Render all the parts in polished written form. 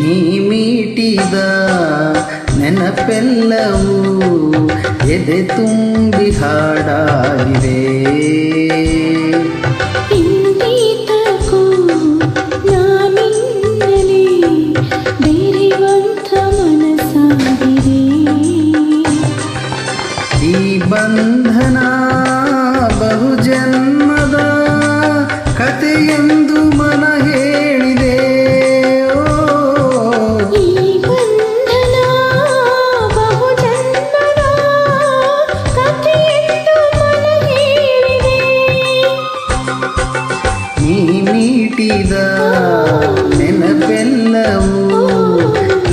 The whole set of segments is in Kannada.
ನೀ ಮೀಟಿದ ನೆನಪೆಲ್ಲವೂ ಎದೆ ತುಂಬಿ ಹಾಡಾಗಿದೆ. ಇಂದೀತಕ್ಕೂ ನಾನಿನ್ನಲಿ ಬೇರೆವಂಥ ಮನಸ್ಸಾಗಿದೆ. ಈ ಬಂಧನ ಬಹುಜನ್ಮದ ಕಥೆಯೆಂದು ಮನ ಹೇಳಿದೆ. ಈ ಬಂಧನ ಬಹುಜನ್ಮದ ಕಥೆಯೆಂದು ಮನ ಹೇಳಿದೆ. ನೀ ಮೀಟಿದ ನೆನಪೆಲ್ಲವೂ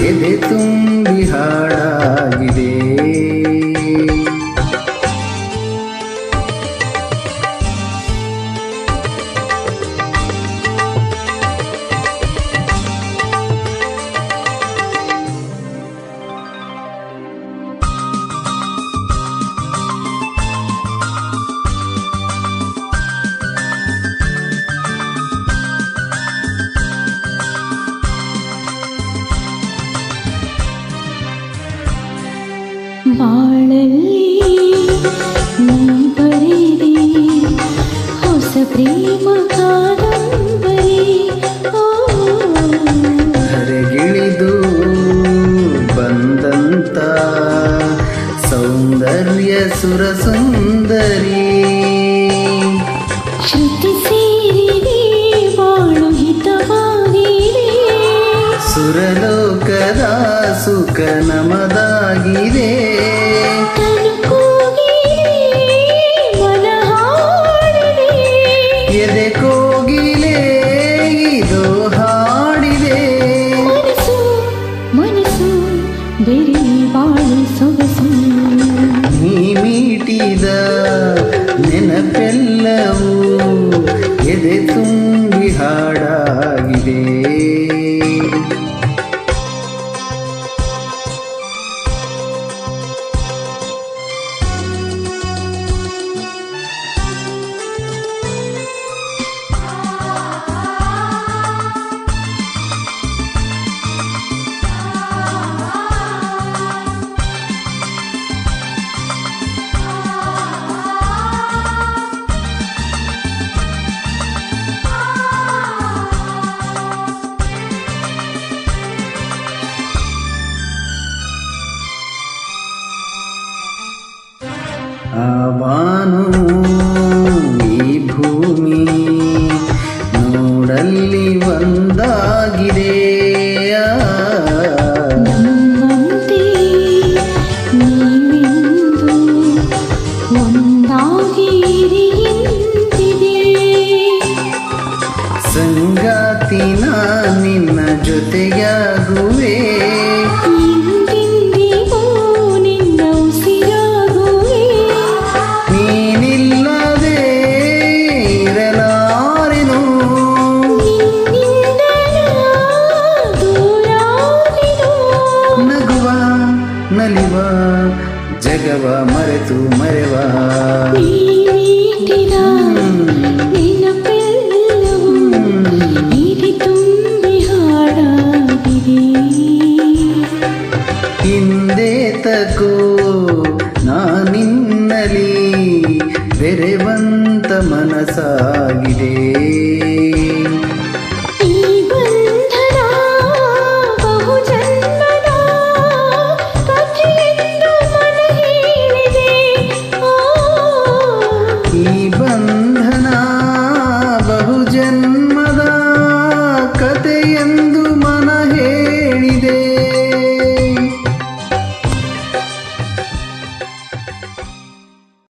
ಎದೆ ತುಂಬಿ ಹಾಡಾಗಿದೆ. ಬಾಳಲ್ಲಿ ನೀ ಬರೆದೆ ಹೊಸ ಪ್ರೇಮ ಕಾದಂಬರಿ. ಧರೆಗಿಳಿದು ಬಂದಂತ ಸೌಂದರ್ಯ ಸುರಸುಂದರಿ. ಶ್ರುತಿ ಸೇರಿದೆ ಬಾಳು ಹಿತವಾಗಿದೆ. ಸುರಲೋಕದ ಸುಖ ನಮದಾಗಿದೆ. ಎದೆ ಕೋಗಿಲೆ ಇದು ಹಾಡಿದೆ. ಮನಸ್ಸು ಬೇರೆ ಬಾಳಿ ಸೊಗಸು. ನೀ ಮೀಟಿದ ನೆನಪೆಲ್ಲವೂ ಎದೆ ತುಂಬಿ ಹಾಡಾಗಿದೆ. ಆ ಬಾನು ಈ ಭೂಮಿ ನೋಡಲ್ಲಿ ಒಂದಾಗಿದೆ. ನಮ್ಮಂತೆ ನೀವೆಂದು ಒಂದಾಗಿರಿ ಎಂದಿದೆ. ಸಂಗಾತಿ ನಾ ನಿನ್ನ ಜೊತೆಯಾಗುವೆ. ಎಂದೆಂದಿಗೂ ನಿನ್ನ ಉಸಿರಾಗುವೆ. ನೀನಿಲ್ಲದೆ ಇರಲಾರೆನು. ನಿನ್ನಿಂದ ದೂರಾದೆನು. ನಗುವ ನಲಿವ ಜಗವ ಮರೆತು ಮರೆವ. ನೀ ಮೀಟಿದ ನೆನಪೆಲ್ಲವೂ ಎದೆ ತುಂಬಿ ಹಾಡಾಗಿದೆ. ಹಿಂದೆ ತಕೋ